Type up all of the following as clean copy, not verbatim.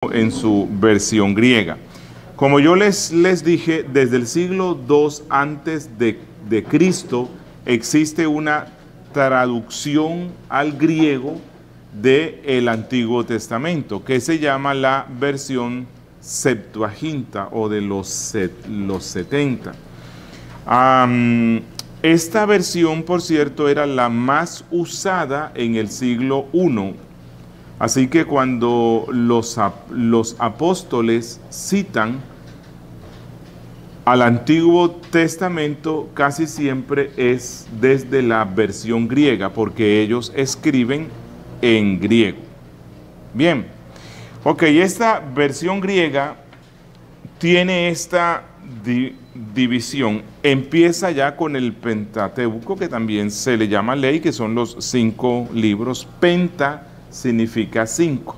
en su versión griega. Como yo les dije, desde el siglo II antes de Cristo existe una traducción al griego del Antiguo Testamento, que se llama la versión Septuaginta o de los 70. Esta versión, por cierto, era la más usada en el siglo I. Así que cuando los apóstoles citan al Antiguo Testamento, casi siempre es desde la versión griega, porque ellos escriben en griego. Bien, ok, esta versión griega tiene esta división. Empieza ya con el Pentateuco, que también se le llama ley, que son los 5 libros. Penta significa 5.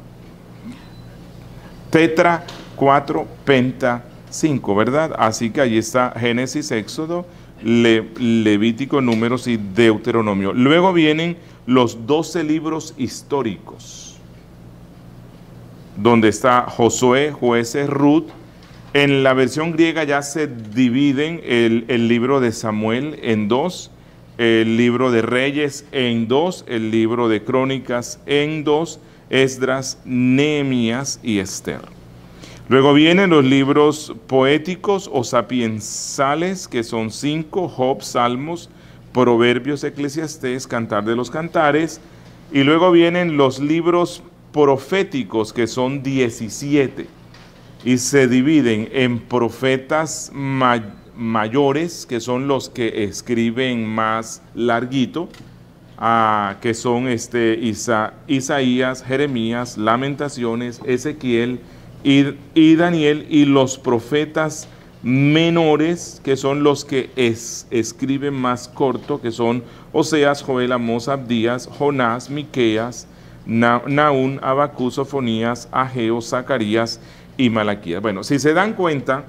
Tetra, 4, penta, 5, ¿verdad? Así que ahí está Génesis, Éxodo, Levítico, Números y Deuteronomio. Luego vienen los 12 libros históricos, donde está Josué, Jueces, Ruth. En la versión griega ya se dividen el libro de Samuel en 2, el libro de Reyes en 2, el libro de Crónicas en 2, Esdras, Nehemías y Esther. Luego vienen los libros poéticos o sapiensales, que son 5, Job, Salmos, Proverbios, Eclesiastés, Cantar de los Cantares. Y luego vienen los libros proféticos, que son 17, y se dividen en profetas mayores, que son los que escriben más larguito, que son Isaías, Jeremías, Lamentaciones, Ezequiel y Daniel, y los profetas menores, que son los que escriben más corto, que son Oseas, Joel, Amós, Abdías, Jonás, Miqueas, Nahum, Habacuc, Sofonías, Ageo, Zacarías y Malaquías. Bueno, si se dan cuenta,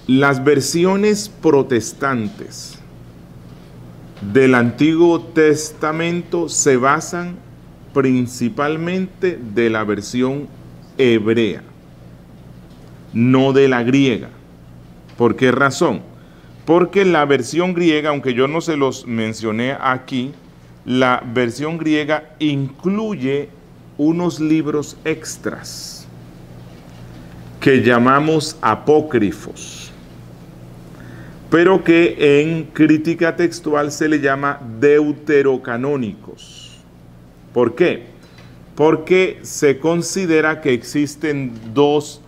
las versiones protestantes del Antiguo Testamento se basan principalmente de la versión hebrea, no de la griega. ¿Por qué razón? Porque la versión griega, aunque yo no se los mencioné aquí, la versión griega incluye unos libros extras que llamamos apócrifos, pero que en crítica textual se le llama deuterocanónicos. ¿Por qué? Porque se considera que existen 2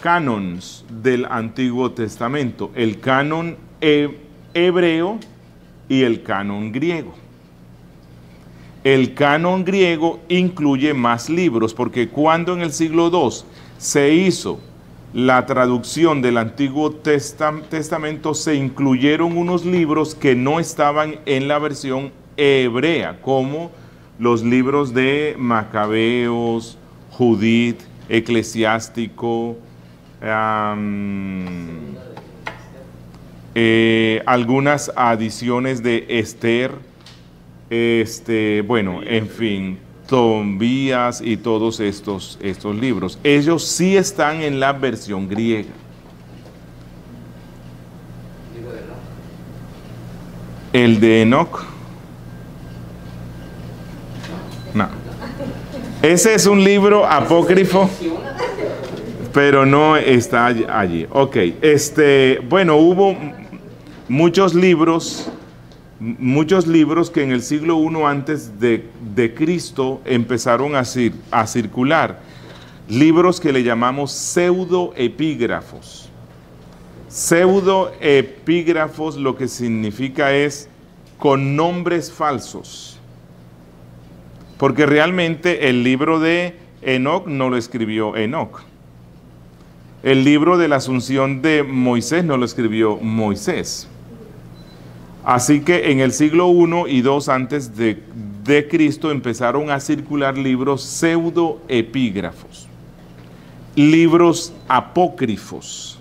canons del Antiguo Testamento, el canon hebreo y el canon griego. El canon griego incluye más libros, porque cuando en el siglo II se hizo la traducción del Antiguo Testamento, se incluyeron unos libros que no estaban en la versión hebrea, como los libros de Macabeos, Judith, Eclesiástico, algunas adiciones de Esther, en fin, Tobías y todos estos libros. Ellos sí están en la versión griega. ¿El de Enoch? No. Ese es un libro apócrifo, pero no está allí. Ok, hubo muchos libros que en el siglo I antes de Cristo empezaron a circular. Libros que le llamamos pseudoepígrafos. Pseudoepígrafos lo que significa es con nombres falsos. Porque realmente el libro de Enoc no lo escribió Enoc. El libro de la Asunción de Moisés no lo escribió Moisés. Así que en el siglo I y II antes de Cristo empezaron a circular libros pseudoepígrafos, libros apócrifos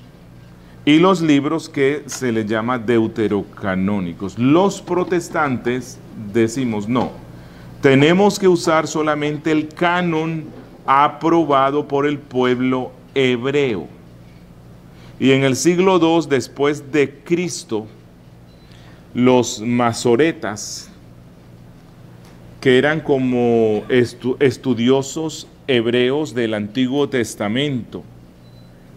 y los libros que se les llama deuterocanónicos. Los protestantes decimos no. Tenemos que usar solamente el canon aprobado por el pueblo hebreo. Y en el siglo II después de Cristo, los masoretas, que eran como estudiosos hebreos del Antiguo Testamento,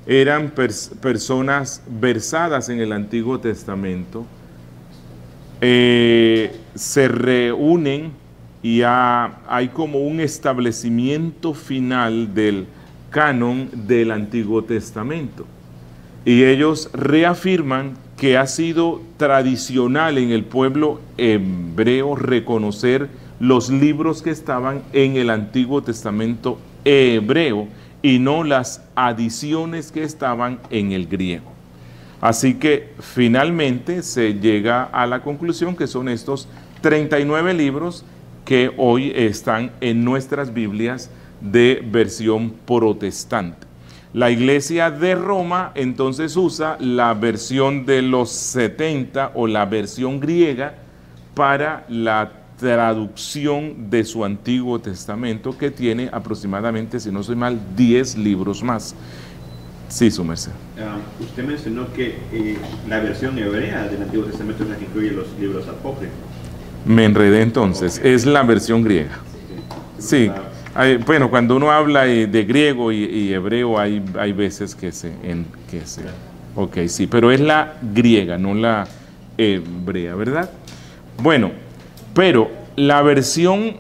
eran personas versadas en el Antiguo Testamento, se reúnen y hay como un establecimiento final del canon del Antiguo Testamento. Y ellos reafirman que ha sido tradicional en el pueblo hebreo reconocer los libros que estaban en el Antiguo Testamento hebreo y no las adiciones que estaban en el griego. Así que finalmente se llega a la conclusión que son estos 39 libros que hoy están en nuestras Biblias de versión protestante. La Iglesia de Roma entonces usa la versión de los 70 o la versión griega para la traducción de su Antiguo Testamento, que tiene aproximadamente, si no soy mal, 10 libros más. Sí, su merced. Usted mencionó que la versión hebrea del Antiguo Testamento es la que incluye los libros apócrifos. Me enredé entonces, es la versión griega. Sí, bueno, cuando uno habla de griego y hebreo hay veces que se... Ok, sí, pero es la griega, no la hebrea, ¿verdad? Bueno, pero la versión,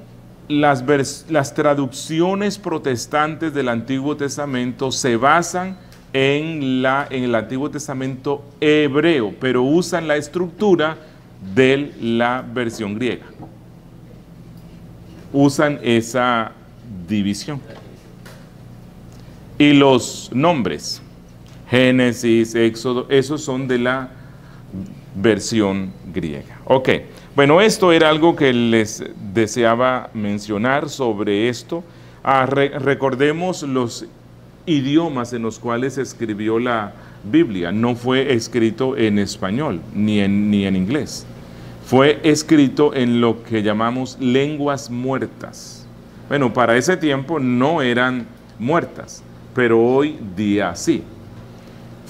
las traducciones protestantes del Antiguo Testamento se basan en el Antiguo Testamento hebreo, pero usan la estructura de la versión griega. Usan esa división. Y los nombres, Génesis, Éxodo, esos son de la versión griega. Ok, bueno, esto era algo que les deseaba mencionar sobre esto. Recordemos los idiomas en los cuales se escribió la Biblia. No fue escrito en español ni en inglés. Fue escrito en lo que llamamos lenguas muertas. Bueno, para ese tiempo no eran muertas, pero hoy día sí.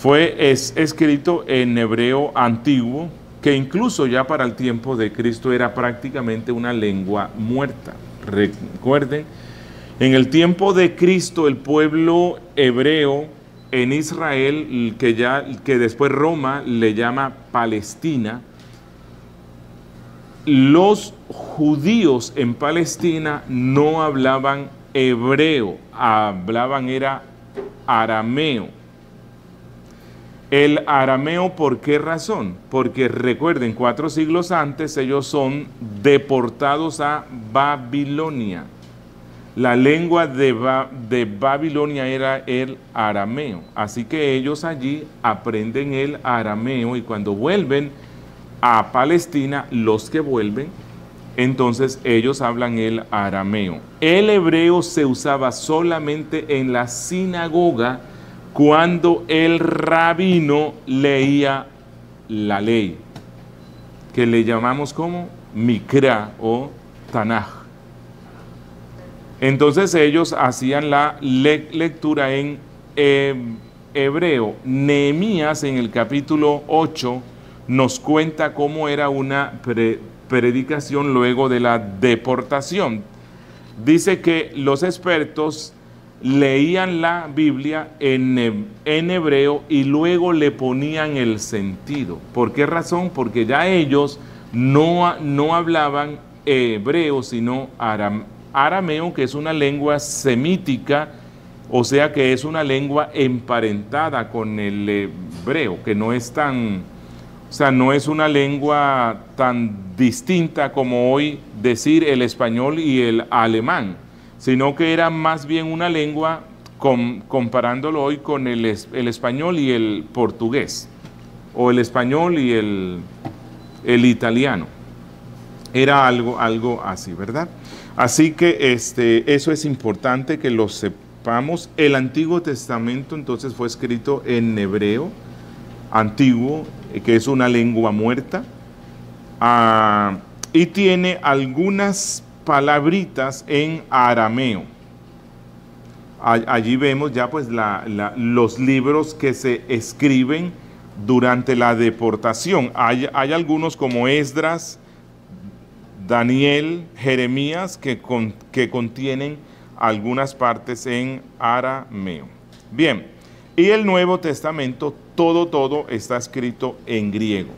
Es escrito en hebreo antiguo, que incluso ya para el tiempo de Cristo era prácticamente una lengua muerta. Recuerden, en el tiempo de Cristo el pueblo hebreo en Israel, que después Roma le llama Palestina, los judíos en Palestina no hablaban hebreo, era arameo. El arameo, ¿por qué razón? Porque recuerden, 4 siglos antes ellos son deportados a Babilonia. La lengua de Babilonia era el arameo, así que ellos allí aprenden el arameo y cuando vuelven a Palestina, los que vuelven, entonces ellos hablan el arameo. El hebreo se usaba solamente en la sinagoga cuando el rabino leía la ley, que le llamamos como Mikra o Tanaj. Entonces ellos hacían la lectura en hebreo. Nehemías en el capítulo 8 nos cuenta cómo era una predicación luego de la deportación. Dice que los expertos leían la Biblia en hebreo y luego le ponían el sentido. ¿Por qué razón? Porque ya ellos no hablaban hebreo, sino arameo, que es una lengua semítica, o sea que es una lengua emparentada con el hebreo, que no es no es una lengua tan distinta como hoy decir el español y el alemán, sino que era más bien una lengua, comparándolo hoy con el español y el portugués, o el español y el italiano. Era algo así, ¿verdad? Así que eso es importante que lo sepamos. El Antiguo Testamento entonces fue escrito en hebreo antiguo, que es una lengua muerta, y tiene algunas palabritas en arameo. Allí vemos ya pues los libros que se escriben durante la deportación. Hay algunos como Esdras, Daniel, Jeremías, que contienen algunas partes en arameo. Bien, y el Nuevo Testamento, todo está escrito en griego.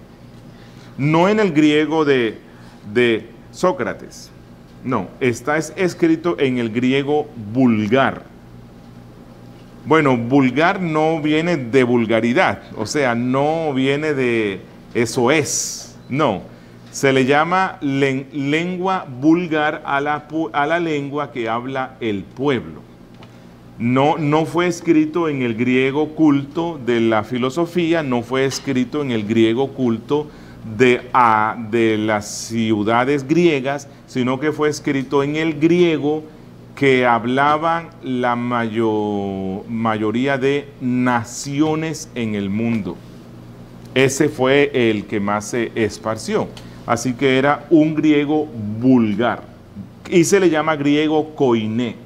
No en el griego de Sócrates, no, está escrito en el griego vulgar. Bueno, vulgar no viene de vulgaridad, o sea, no viene de eso es, no. Se le llama lengua vulgar a la lengua que habla el pueblo. No fue escrito en el griego culto de la filosofía, no fue escrito en el griego culto de las ciudades griegas, sino que fue escrito en el griego que hablaban la mayoría de naciones en el mundo. Ese fue el que más se esparció. Así que era un griego vulgar. Y se le llama griego koiné.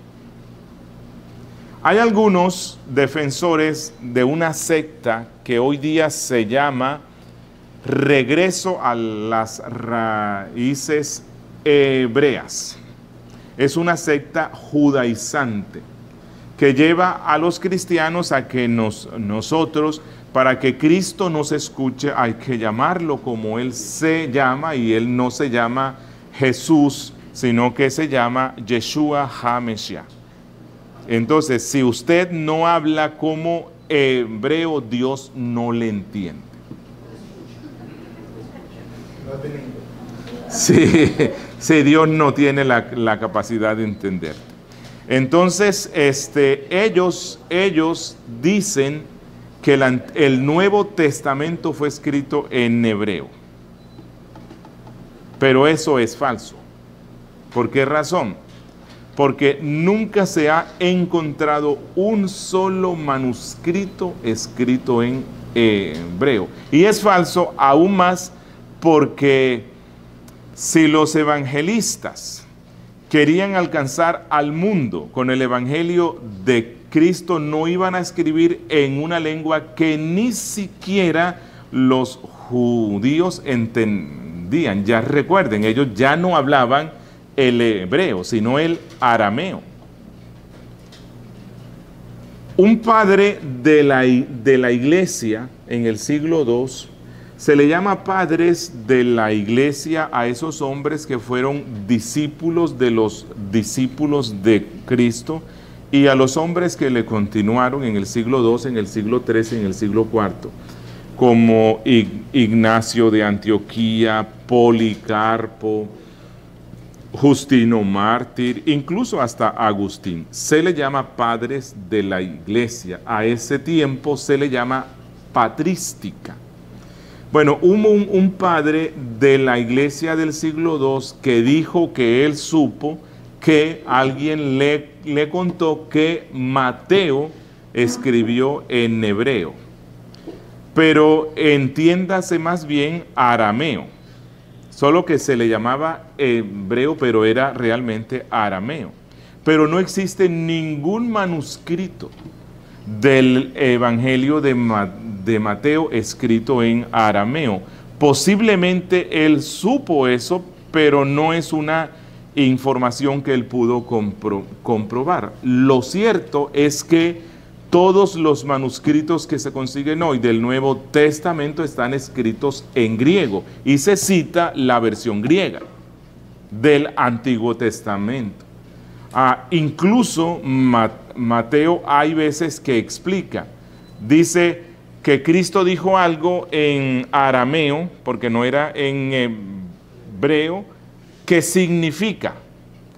Hay algunos defensores de una secta que hoy día se llama Regreso a las Raíces Hebreas. Es una secta judaizante que lleva a los cristianos a que nosotros, para que Cristo nos escuche, hay que llamarlo como Él se llama, y Él no se llama Jesús, sino que se llama Yeshua HaMashiach. Entonces, si usted no habla como hebreo, Dios no le entiende. Sí, Dios no tiene la capacidad de entender. Entonces, ellos dicen que el Nuevo Testamento fue escrito en hebreo. Pero eso es falso. ¿Por qué razón? Porque nunca se ha encontrado un solo manuscrito escrito en hebreo. Y es falso aún más porque si los evangelistas querían alcanzar al mundo con el evangelio de Cristo, no iban a escribir en una lengua que ni siquiera los judíos entendían. Ya recuerden, ellos ya no hablaban el hebreo, sino el arameo. Un padre de la iglesia en el siglo II, se le llama padres de la iglesia a esos hombres que fueron discípulos de los discípulos de Cristo, y a los hombres que le continuaron en el siglo II, en el siglo III, en el siglo IV, como Ignacio de Antioquía, Policarpo, Justino Mártir, incluso hasta Agustín. Se le llama padres de la iglesia. A ese tiempo se le llama patrística. Bueno, hubo un padre de la iglesia del siglo II que dijo que él supo que alguien le contó que Mateo escribió en hebreo, pero entiéndase más bien arameo, solo que se le llamaba hebreo, pero era realmente arameo. Pero no existe ningún manuscrito del Evangelio de Mateo escrito en arameo. Posiblemente él supo eso, pero no es una información que él pudo comprobar. Lo cierto es que todos los manuscritos que se consiguen hoy del Nuevo Testamento están escritos en griego, y se cita la versión griega del Antiguo Testamento. Incluso Mateo hay veces que explica, dice que Cristo dijo algo en arameo, porque no era en hebreo, que significa.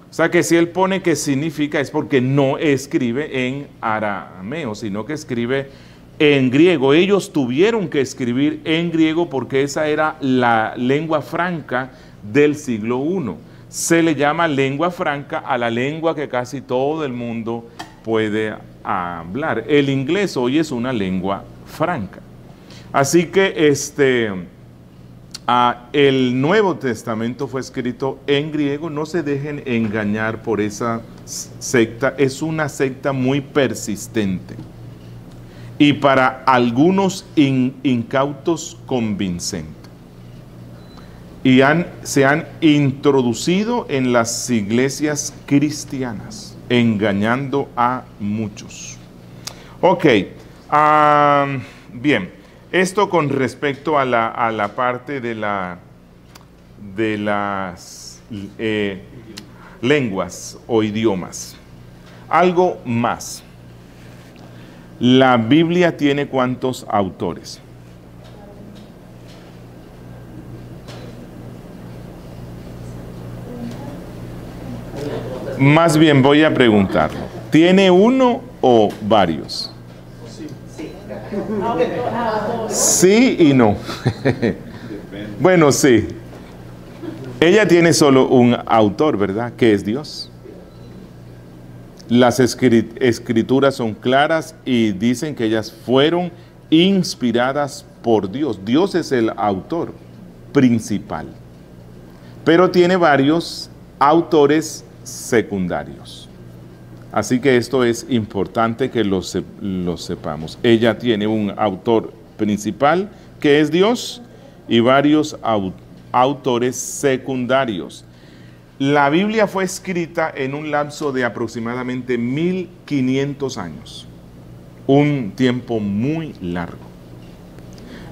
O sea que si él pone que significa es porque no escribe en arameo, sino que escribe en griego. Ellos tuvieron que escribir en griego porque esa era la lengua franca del siglo I. Se le llama lengua franca a la lengua que casi todo el mundo puede hablar. El inglés hoy es una lengua franca. Así que El Nuevo Testamento fue escrito en griego. No se dejen engañar por esa secta. Es una secta muy persistente y para algunos incautos convincente. Y se han introducido en las iglesias cristianas, engañando a muchos. Ok, bien, esto con respecto a la parte de las lenguas o idiomas. Algo más. ¿La Biblia tiene cuántos autores? Más bien voy a preguntarlo. ¿Tiene uno o varios? Sí y no. Bueno, sí. Ella tiene solo un autor, ¿verdad? Que es Dios. Las escrituras son claras y dicen que ellas fueron inspiradas por Dios. Dios es el autor principal, pero tiene varios autores secundarios. Así que esto es importante que lo sepamos. Ella tiene un autor principal, que es Dios, y varios autores secundarios. La Biblia fue escrita en un lapso de aproximadamente 1500 años, un tiempo muy largo.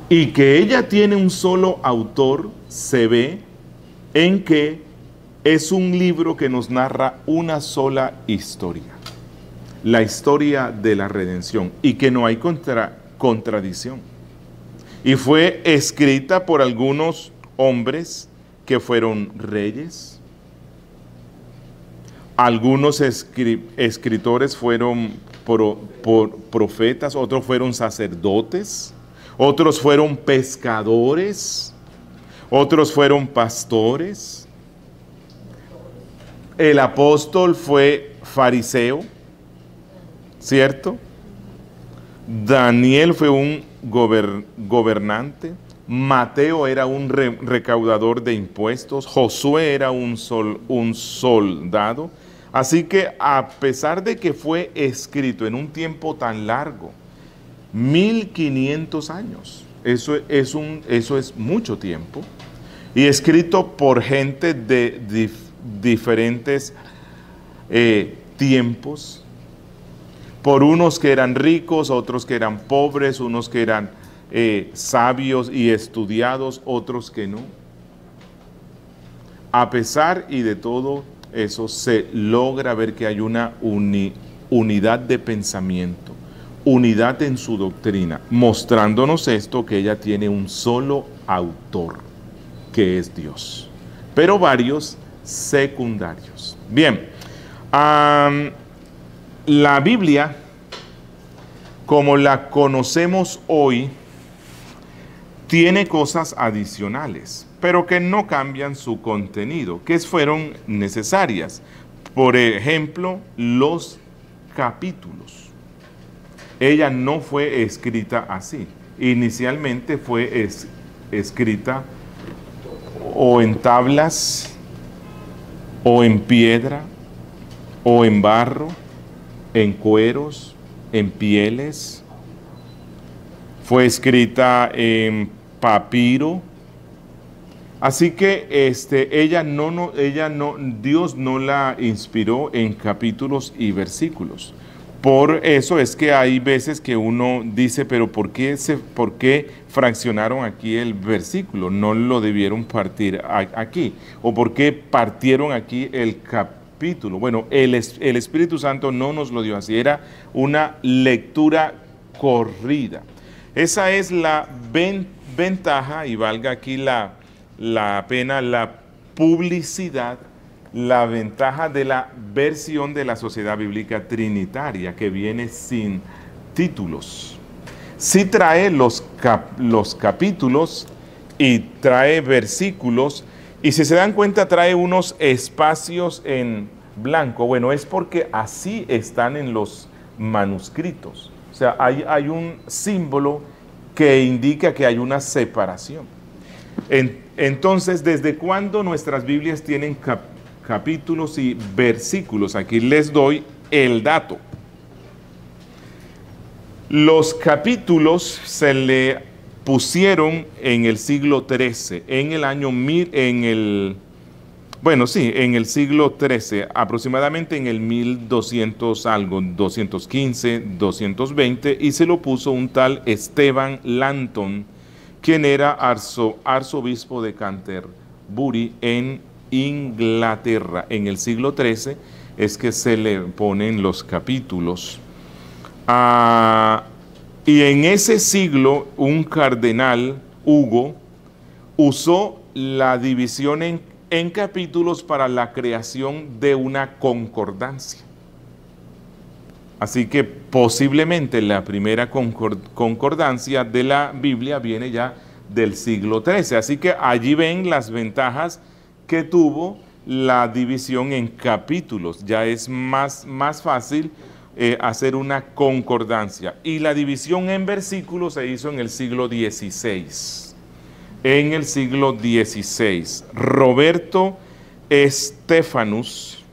Y que ella tiene un solo autor se ve en que es un libro que nos narra una sola historia, la historia de la redención, y que no hay contradicción. Y fue escrita por algunos hombres que fueron reyes. Algunos escritores fueron profetas, otros fueron sacerdotes, otros fueron pescadores, otros fueron pastores. El apóstol fue fariseo, ¿cierto? Daniel fue un gobernante. Mateo era un recaudador de impuestos. Josué era un soldado. Así que a pesar de que fue escrito en un tiempo tan largo, 1500 años, eso es mucho tiempo, y escrito por gente de diferentes tiempos, por unos que eran ricos, otros que eran pobres, unos que eran sabios y estudiados, otros que no. A pesar y de todo eso, se logra ver que hay una unidad de pensamiento, unidad en su doctrina, mostrándonos esto, que ella tiene un solo autor, que es Dios, pero varios secundarios. Bien, la Biblia, como la conocemos hoy, tiene cosas adicionales, pero que no cambian su contenido, que fueron necesarias. Por ejemplo, los capítulos. Ella no fue escrita así. Inicialmente fue escrita o en tablas, o en piedra, o en barro, en cueros, en pieles. Fue escrita en papiro. Así que Dios no la inspiró en capítulos y versículos. Por eso es que hay veces que uno dice, pero ¿por qué fraccionaron aquí el versículo? No lo debieron partir aquí. ¿O por qué partieron aquí el capítulo? Bueno, el Espíritu Santo no nos lo dio así. Era una lectura corrida. Esa es la ventaja, y valga aquí la pena, la publicidad, la ventaja de la versión de la Sociedad Bíblica Trinitaria, que viene sin títulos. Sí trae los capítulos y trae versículos, y si se dan cuenta trae unos espacios en blanco. Bueno, es porque así están en los manuscritos. O sea, hay un símbolo que indica que hay una separación. Entonces, ¿desde cuándo nuestras Biblias tienen capítulos y versículos? Aquí les doy el dato. Los capítulos se le pusieron en el siglo XIII, en el año en el siglo XIII, aproximadamente en el 1200 algo, 215, 220, y se lo puso un tal Esteban Langton, quien era arzobispo de Canterbury en Inglaterra. En el siglo XIII es que se le ponen los capítulos. Y en ese siglo, un cardenal, Hugo, usó la división en capítulos para la creación de una concordancia. Así que posiblemente la primera concordancia de la Biblia viene ya del siglo XIII. Así que allí ven las ventajas que tuvo la división en capítulos. Ya es más fácil hacer una concordancia. Y la división en versículos se hizo en el siglo XVI. En el siglo XVI, Roberto Stephanus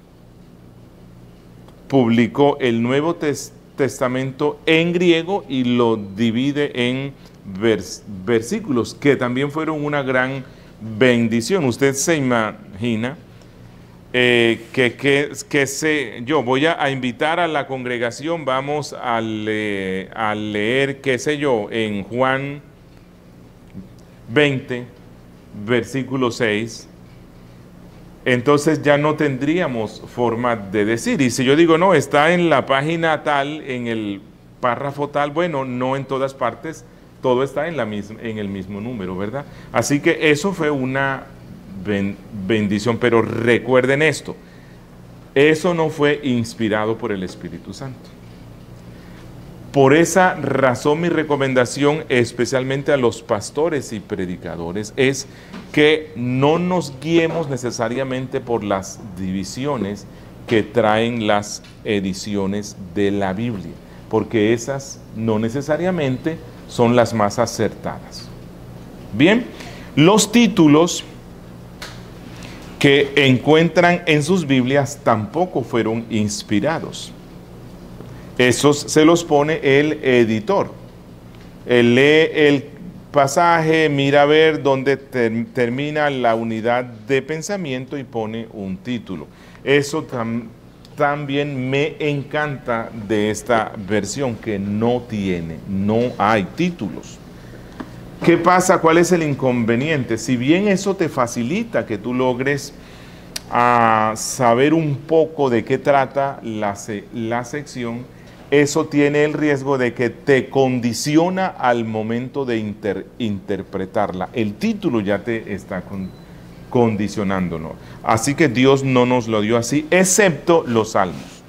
publicó el Nuevo Testamento en griego y lo divide en versículos, que también fueron una gran bendición. Usted se imagina yo voy a invitar a la congregación, vamos a leer, qué sé yo, en Juan 20, versículo 6, entonces ya no tendríamos forma de decir. Y si yo digo, no, está en la página tal, en el párrafo tal, bueno, no en todas partes, todo está en el mismo número, ¿verdad? Así que eso fue una bendición, pero recuerden esto, eso no fue inspirado por el Espíritu Santo. Por esa razón mi recomendación, especialmente a los pastores y predicadores, es que no nos guiemos necesariamente por las divisiones que traen las ediciones de la Biblia, porque esas no necesariamente son las más acertadas. Bien, los títulos que encuentran en sus Biblias tampoco fueron inspirados. Esos se los pone el editor. Él lee el pasaje, mira a ver dónde termina la unidad de pensamiento y pone un título. Eso también me encanta de esta versión, que no hay títulos. ¿Qué pasa? ¿Cuál es el inconveniente? Si bien eso te facilita que tú logres saber un poco de qué trata la sección, eso tiene el riesgo de que te condiciona al momento de interpretarla. El título ya te está condicionándolo. Así que Dios no nos lo dio así, excepto los salmos.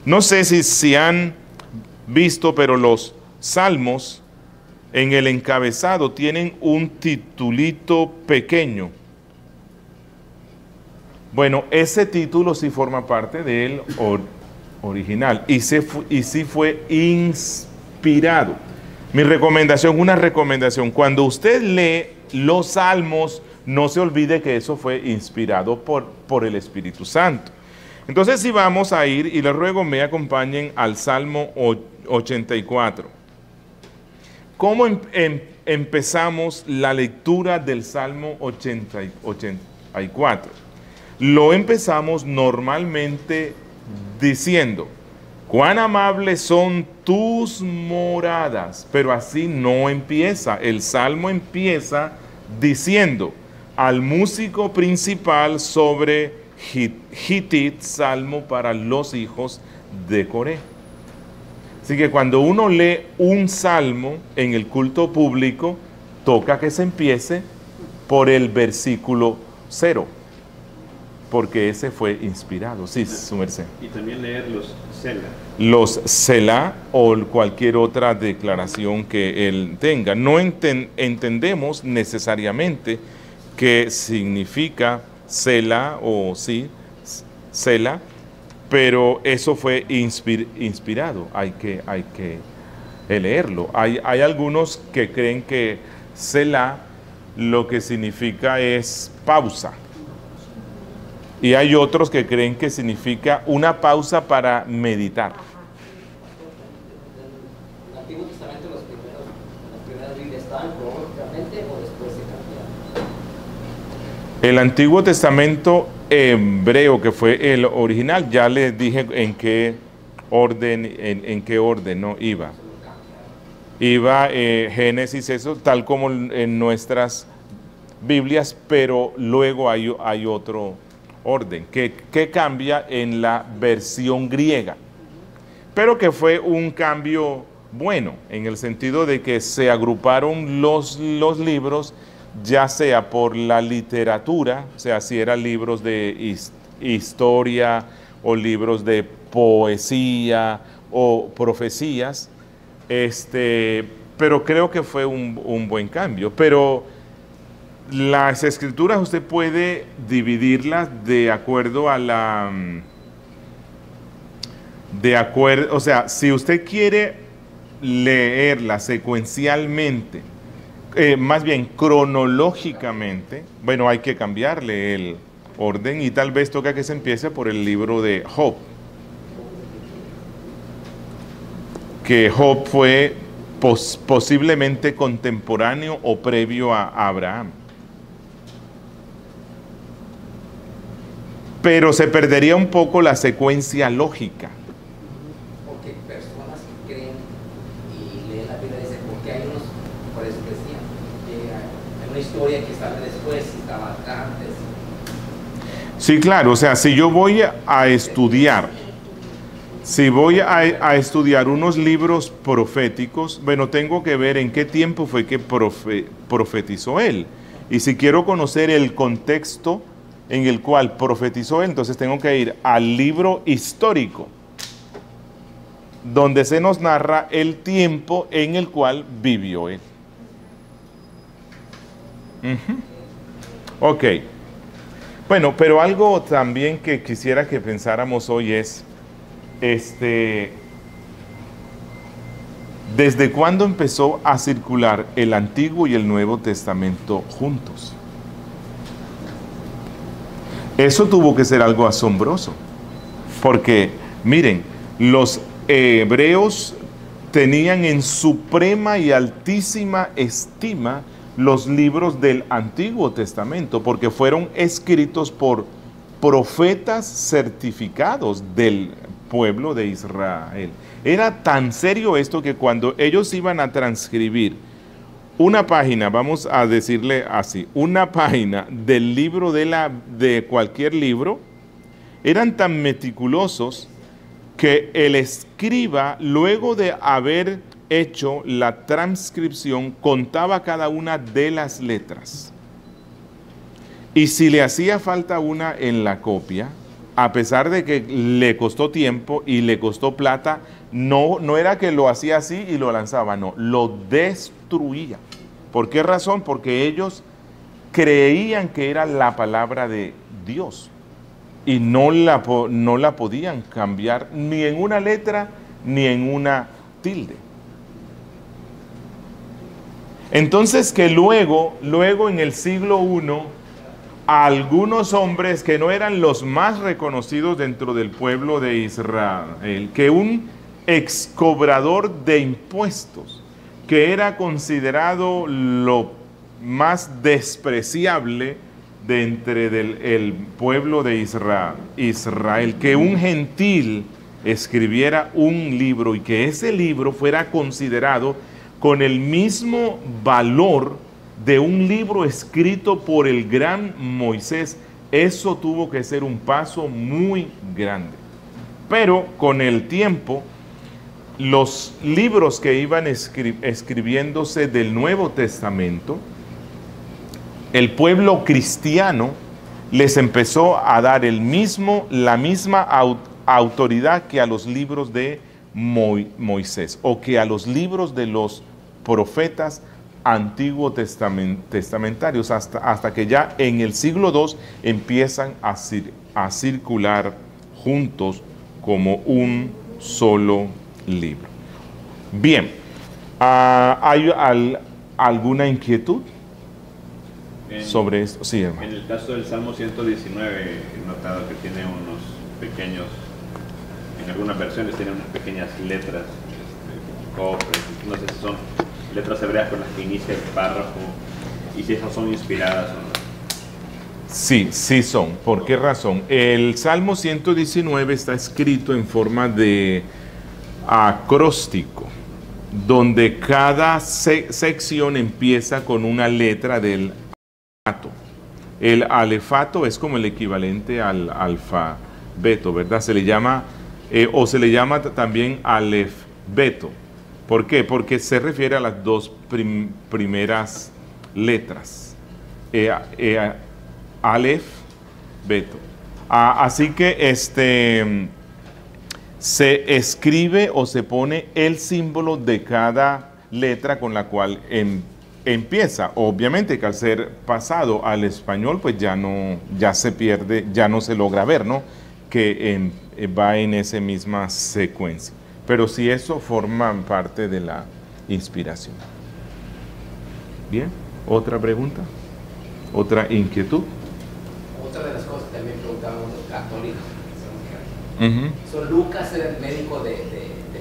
No sé si han visto, pero los salmos en el encabezado tienen un titulito pequeño. Bueno, ese título sí forma parte del original y sí fue inspirado. Mi recomendación, una recomendación, cuando usted lee los salmos, no se olvide que eso fue inspirado por el Espíritu Santo. Entonces, si vamos a ir, y les ruego me acompañen al Salmo 84. ¿Cómo empezamos la lectura del Salmo 84? Lo empezamos normalmente diciendo, cuán amables son tus moradas, pero así no empieza. El Salmo empieza diciendo, al músico principal sobre Gitit, Salmo para los hijos de Coré. Así que cuando uno lee un salmo en el culto público, toca que se empiece por el versículo 0, porque ese fue inspirado. Sí, su merced. Y también leer los Selah. Los Selah o cualquier otra declaración que él tenga. No entendemos necesariamente qué significa Selah o sí, Selah, pero eso fue inspirado, hay que leerlo. Hay algunos que creen que Selah lo que significa es pausa. Y hay otros que creen que significa una pausa para meditar. ¿En el Antiguo Testamento las primeras Biblias estaban cronológicamente o después se cambiaron? El Antiguo Testamento hebreo, que fue el original, ya les dije en qué orden no iba. Iba Génesis, eso, tal como en nuestras Biblias, pero luego hay otro orden que cambia en la versión griega, pero que fue un cambio bueno, en el sentido de que se agruparon los libros, ya sea por la literatura, o sea, si eran libros de historia o libros de poesía o profecías, pero creo que fue un buen cambio. Pero las escrituras usted puede dividirlas de acuerdo a o sea, si usted quiere leerlas secuencialmente, más bien cronológicamente, bueno, hay que cambiarle el orden y tal vez toca que se empiece por el libro de Job. Que Job fue posiblemente contemporáneo o previo a Abraham. Pero se perdería un poco la secuencia lógica. Porque personas que creen y leen la Biblia dicen, porque hay unos, por eso decían, hay una historia que estaba después y estaba antes. Sí, claro, o sea, si yo voy a estudiar, unos libros proféticos, bueno, tengo que ver en qué tiempo fue que profetizó él. Y si quiero conocer el contexto en el cual profetizó él, entonces tengo que ir al libro histórico, donde se nos narra el tiempo en el cual vivió él. Ok. Bueno, pero algo también que quisiera que pensáramos hoy es, ¿desde cuándo empezó a circular el Antiguo y el Nuevo Testamento juntos? Eso tuvo que ser algo asombroso, porque miren, los hebreos tenían en suprema y altísima estima los libros del Antiguo Testamento, porque fueron escritos por profetas certificados del pueblo de Israel. Era tan serio esto que cuando ellos iban a transcribir una página, vamos a decirle así, una página del libro de cualquier libro, eran tan meticulosos que el escriba, luego de haber hecho la transcripción, contaba cada una de las letras. Y si le hacía falta una en la copia, a pesar de que le costó tiempo y le costó plata, no era que lo hacía así y lo lanzaba, no, lo destruía. ¿Por qué razón? Porque ellos creían que era la palabra de Dios y no la podían cambiar ni en una letra ni en una tilde. Entonces que luego en el siglo I, algunos hombres que no eran los más reconocidos dentro del pueblo de Israel, que un excobrador de impuestos, que era considerado lo más despreciable de entre el pueblo de Israel, que un gentil escribiera un libro y que ese libro fuera considerado con el mismo valor de un libro escrito por el gran Moisés, eso tuvo que ser un paso muy grande. Pero con el tiempo, los libros que iban escribiéndose del Nuevo Testamento, el pueblo cristiano les empezó a dar la misma autoridad que a los libros de Moisés o que a los libros de los profetas antiguo testamentarios, hasta que ya en el siglo II empiezan a circular juntos como un solo libro. Bien, ¿hay alguna inquietud? sobre esto. Sí, hermano. En el caso del Salmo 119, he notado que tiene unos pequeños, en algunas versiones tiene unas pequeñas letras, cofres, no sé si son letras hebreas con las que inicia el párrafo y si esas son inspiradas o no. Sí, sí son. ¿Por qué razón? El Salmo 119 está escrito en forma de acróstico, donde cada sección empieza con una letra del alefato. El alefato es como el equivalente al alfabeto, ¿verdad? Se le llama, o se le llama también alefbeto. ¿Por qué? Porque se refiere a las dos primeras letras. Alef, beto. Así que se escribe o se pone el símbolo de cada letra con la cual empieza. Obviamente que al ser pasado al español, pues ya se pierde, ya no se logra ver, ¿no? Que va en esa misma secuencia. Pero sí, eso forma parte de la inspiración. Bien, ¿otra pregunta? ¿Otra inquietud? Otra de las cosas que también preguntaban los católicos, Uh-huh. Lucas era el médico de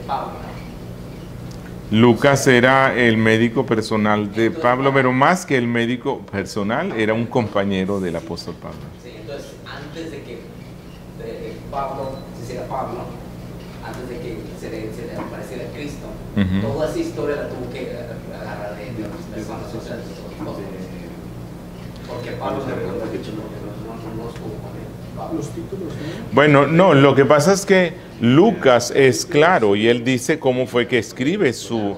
Pablo, ¿no? Lucas era el médico personal de Pablo, pero más que el médico personal, era un compañero del apóstol Pablo. Sí, entonces, antes de que Pablo se hiciera Pablo, antes de que se le apareciera Cristo, Uh-huh. toda esa historia la tuvo que agarrar de otras personas, o sea, porque Pablo se recuerda que no estuvo con él. Los títulos, ¿no? Bueno, no, lo que pasa es que Lucas es claro y él dice cómo fue que escribe su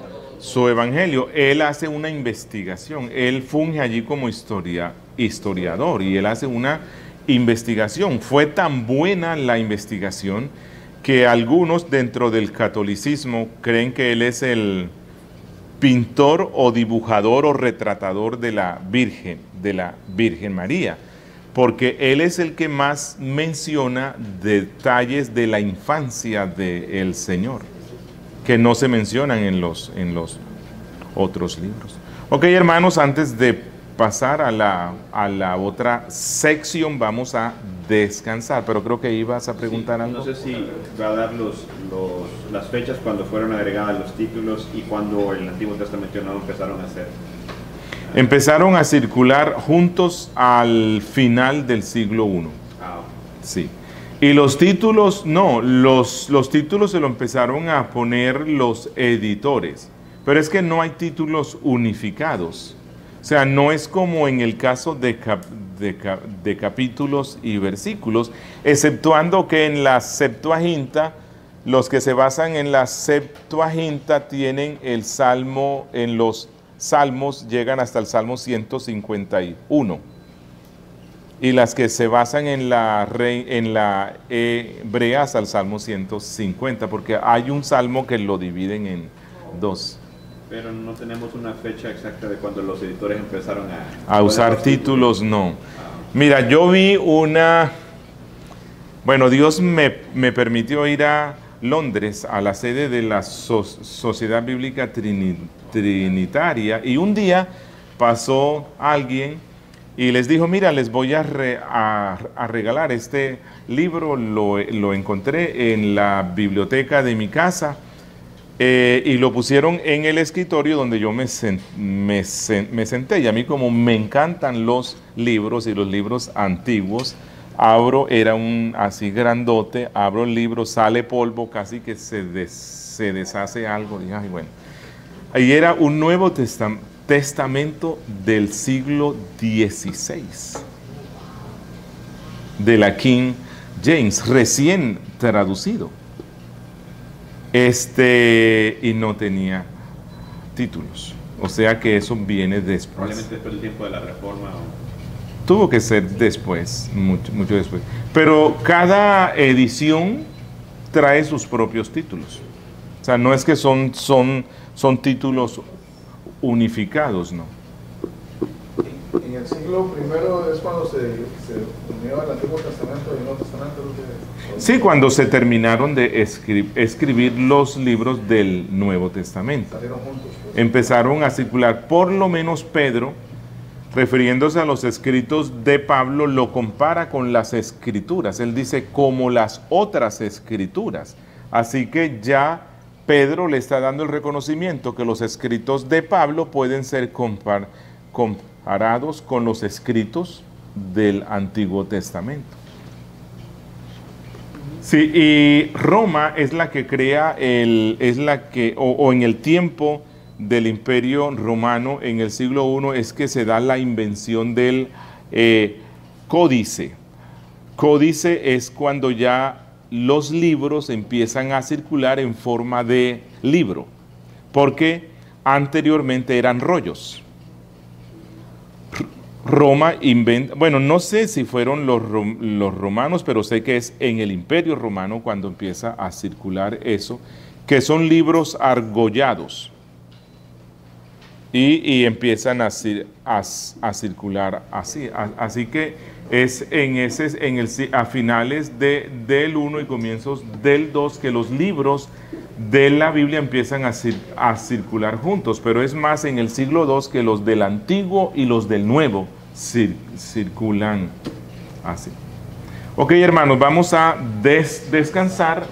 evangelio. Él hace una investigación, él funge allí como historiador y él hace una investigación. Fue tan buena la investigación que algunos dentro del catolicismo creen que él es el pintor o dibujador o retratador de la Virgen María, porque él es el que más menciona detalles de la infancia del Señor, que no se mencionan en los otros libros. Ok, hermanos, antes de pasar a la otra sección, vamos a descansar, pero creo que ibas a preguntar algo. No sé si va a dar las fechas cuando fueron agregadas los títulos y cuando el Antiguo Testamento no empezaron a hacer. Empezaron a circular juntos al final del siglo I. Ah, Sí. Y los títulos, no, los títulos se lo empezaron a poner los editores. Pero es que no hay títulos unificados. O sea, no es como en el caso de capítulos y versículos, exceptuando que en la Septuaginta, los que se basan en la Septuaginta tienen el Salmo, en los Salmos llegan hasta el Salmo 151. Y las que se basan en la hebrea hasta el Salmo 150, porque hay un salmo que lo dividen en dos. pero no tenemos una fecha exacta de cuando los editores empezaron A usar títulos, no. Mira, yo vi bueno, Dios me permitió ir a Londres, a la sede de la Sociedad Bíblica Trinitaria, y un día pasó alguien y les dijo, mira, les voy a regalar este libro, lo encontré en la biblioteca de mi casa, y lo pusieron en el escritorio donde yo me senté, y a mí como me encantan los libros y los libros antiguos, era así grandote, abro el libro, sale polvo, casi que se deshace algo, dije, ay, bueno. Ahí era un Nuevo Testamento del siglo XVI, de la King James, recién traducido. Y no tenía títulos, o sea que eso viene después. Probablemente después del tiempo de la Reforma. Tuvo que ser después, mucho después. Pero cada edición trae sus propios títulos. O sea, no es que son títulos unificados, ¿no? En el siglo I es cuando se unió el Antiguo Testamento y el Nuevo Testamento. Sí, cuando se terminaron de escribir los libros del Nuevo Testamento. Salieron juntos, pues. Empezaron a circular, por lo menos Pedro refiriéndose a los escritos de Pablo, lo compara con las escrituras. Él dice, como las otras escrituras. Así que ya Pedro le está dando el reconocimiento que los escritos de Pablo pueden ser comparados con los escritos del Antiguo Testamento. Sí, y Roma es la que crea, o en el tiempo del Imperio Romano, en el siglo I, es que se da la invención del códice. Códice es cuando ya los libros empiezan a circular en forma de libro, porque anteriormente eran rollos. Roma inventa, bueno, no sé si fueron los romanos, pero sé que es en el Imperio Romano cuando empieza a circular eso, que son libros argollados y empiezan a circular así. Así que es a finales del 1 y comienzos del 2 que los libros de la Biblia empiezan a circular juntos, pero es más en el siglo II que los del Antiguo y los del Nuevo circulan así. Ok, hermanos, vamos a descansar.